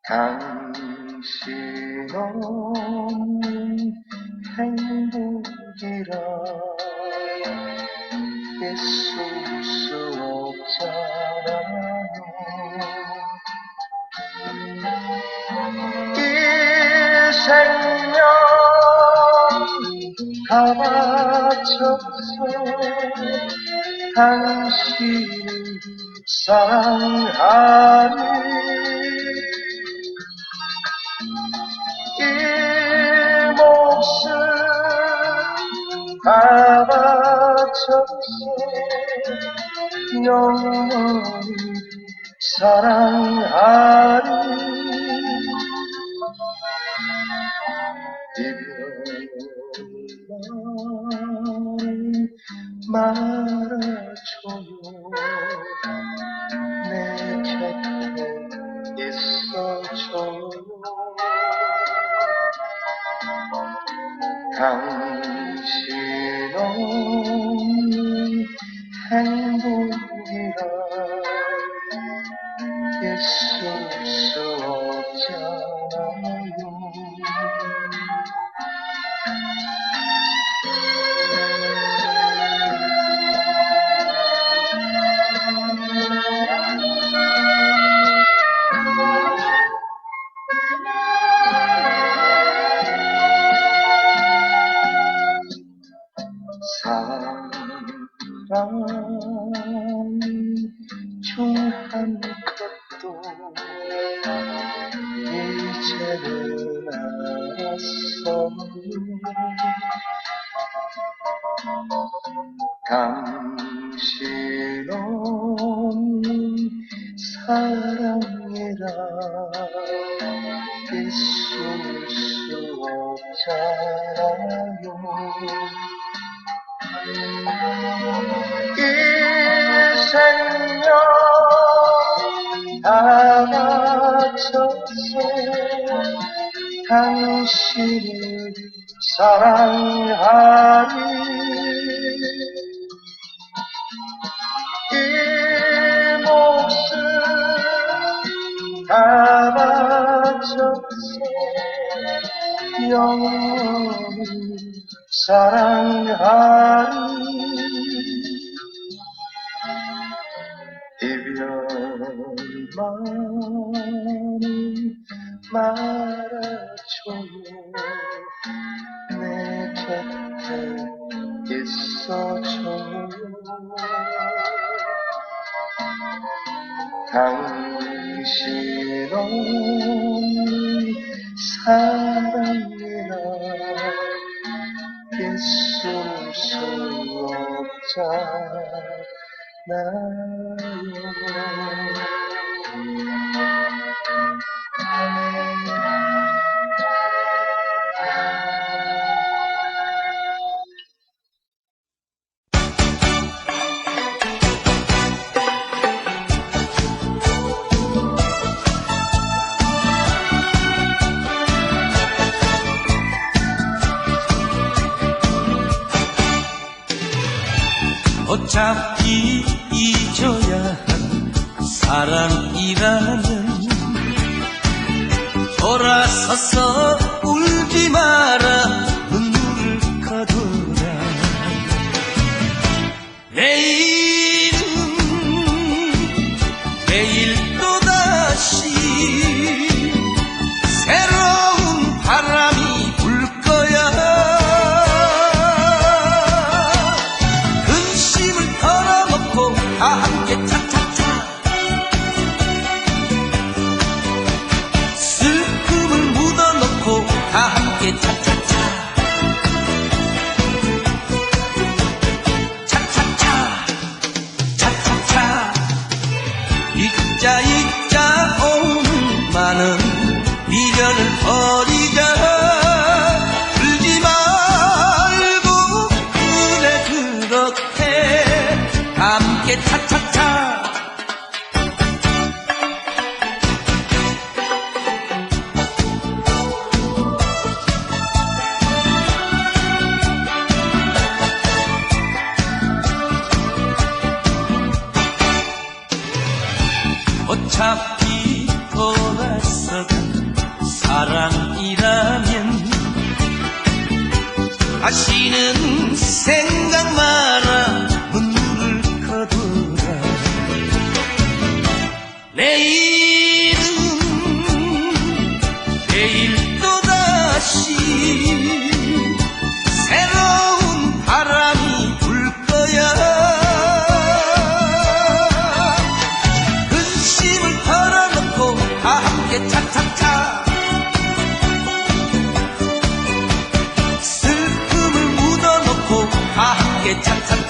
당신 없는 행복이라 있을 수 없잖아요. 이 생명 다 바쳐서 당신을 사랑하니 이 몫을 다 바쳐서 영원히 사랑하니 이별은 말아줘요. 내 곁에 있어줘요. 당신 없는 행복이라 있을 수 없잖아요. 사랑이 중한 것도 이제는 알았어요. 당신 없는 사랑이라 있을 수 없잖아요. 이 생명 다 바쳐서 당신을 사랑하니 이 몫을 다 바쳐서 영원히 사랑하니 이별만은 말아줘요. 내 곁에 있어줘요. 당신 없는 사랑이라 있을 수 없잖아요. 어차피 잊어야 한 사랑이라면 돌아서서 울지 마라. 눈물을 가둬라. 내일은 내일 또다시 새로운 바람이 불 거야. 다 함께 차차차 슬픔을 묻어놓고 다 함께 차차차 차차차 차차차 잊자 오는 많은 미련을 버리자. 울지 말고 그래 그렇게 함께 차차차 어차피 더 다시는 생각마라 눈물을 거두라. 내일은 내일 또다시 새로운 바람이 불 거야. 근심을 털어놓고 다 함께 차차차, 슬픔을 묻어놓고 다 함께 차차차.